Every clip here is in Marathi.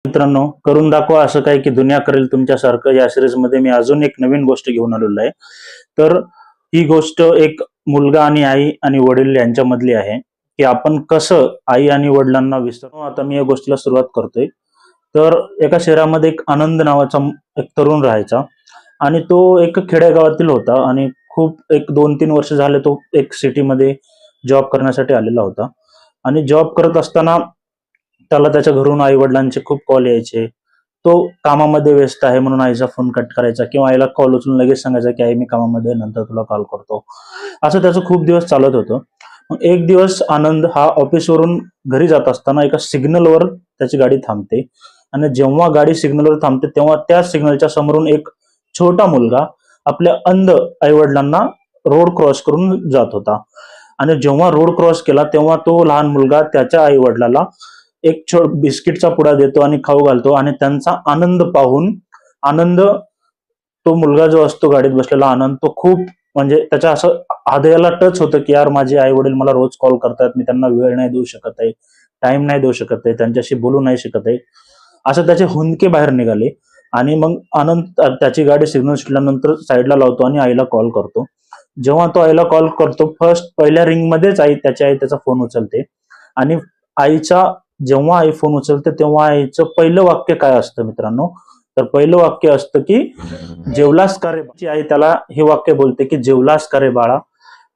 मित्रांनो, करून दाखवा असं काय की दुनिया करेल तुमच्यासारखं या सिरीज मध्ये मी अजून एक नवीन गोष्ट घेऊन आलेलो आहे. तर ही गोष्ट एक मुलगा आणि आई आणि वडील यांच्यामधली आहे की आपण कसं आई आणि वडिलांना विसरू. आता मी या गोष्टीला सुरुवात करतोय. तर एका शहरामध्ये एक आनंद नावाचा एक तरुण राहायचा आणि तो एक खेडेगावातील होता आणि खूप एक 2-3 वर्ष झाले तो एक सिटीमध्ये जॉब करण्यासाठी आलेला होता. आणि जॉब करत असताना त्याला त्याच्या घरून आई वडिलांचे खूप कॉल यायचे. तो कामामध्ये व्यस्त आहे म्हणून आईचा फोन कट करायचा किंवा आईला कॉल उचलून लगेच सांगायचा की आई मी कामामध्ये आहे, नंतर तुला कॉल करतो. असं त्याचं खूप दिवस चालत होतं. मग एक दिवस आनंद हा ऑफिसवरून घरी जात असताना एका सिग्नलवर त्याची गाडी थांबते आणि जेव्हा गाडी सिग्नलवर थांबते तेव्हा त्या सिग्नलच्या समोरून एक छोटा मुलगा आपल्या अंध आई वडिलांना रोड क्रॉस करून जात होता. आणि जेव्हा रोड क्रॉस केला तेव्हा तो लहान मुलगा त्याच्या आई वडिलाला एक बिस्किटचा पुडा देतो आणि खाऊ घालतो आणि त्यांचा आनंद पाहून आनंद तो मुलगा जो असतो गाडीत बसलेला आनंद तो खूप म्हणजे त्याच्या असं हृदयाला टच होतं की यार माझे आई वडील मला रोज कॉल करतात, मी त्यांना वेळ नाही देऊ शकत आहे, टाइम नाही देऊ शकत आहे, त्यांच्याशी बोलू नाही शकत आहे. असं त्याचे हुंदके बाहेर निघाले. आणि मग आनंद त्याची गाडी सिग्नल सुटल्यानंतर साईडला लावतो आणि आईला कॉल करतो. जेव्हा तो आईला कॉल करतो पहिल्या रिंग मध्येच त्याची आई त्याचा फोन उचलते. आणि आईचा जेव्हा आई फोन उचलते तेव्हा आईचं पहिलं वाक्य काय असतं मित्रांनो, तर पहिलं वाक्य असतं की जेवलास का रे. आई त्याला हे वाक्य बोलते की जेवलास का रे बाळा.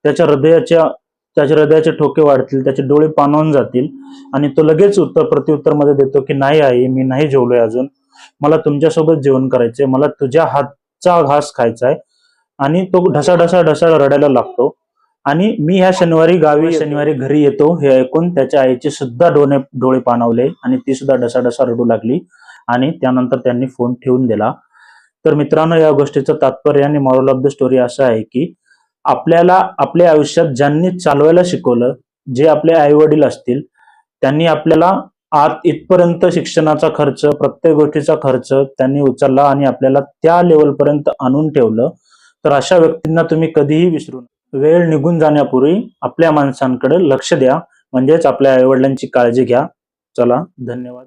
त्याच्या हृदयाचे ठोके वाढतील, त्याचे डोळे पाणावून जातील आणि तो लगेच प्रत्युत्तर मध्ये देतो की नाही आई, मी नाही जेवलोय अजून, मला तुमच्यासोबत जेवण करायचंय, मला तुझ्या हातचा घास खायचा आहे. आणि तो ढसा रडायला लागतो. आणि मी ह्या शनिवारी घरी येतो हे ऐकून त्याच्या आईचे सुद्धा डोळे पाणावले आणि ती सुद्धा ढसा रडू लागली आणि त्यानंतर त्यांनी फोन ठेवून दिला. तर मित्रांनो, या गोष्टीचं तात्पर्य आणि मॉरल ऑफ द स्टोरी असं आहे की आपल्याला आपल्या आयुष्यात ज्यांनी चालवायला शिकवलं, जे आपले आई वडील असतील, त्यांनी आपल्याला आत इथपर्यंत शिक्षणाचा खर्च, प्रत्येक गोष्टीचा खर्च त्यांनी उचलला आणि आपल्याला त्या लेवलपर्यंत आणून ठेवलं. तर अशा व्यक्तींना तुम्ही कधीही विसरू नका. वेळ निघून जाण्यापूर्वी आपल्या माणसांकडे लक्ष द्या, म्हणजेच आपल्या आई वडिलांची काळजी घ्या. चला, धन्यवाद.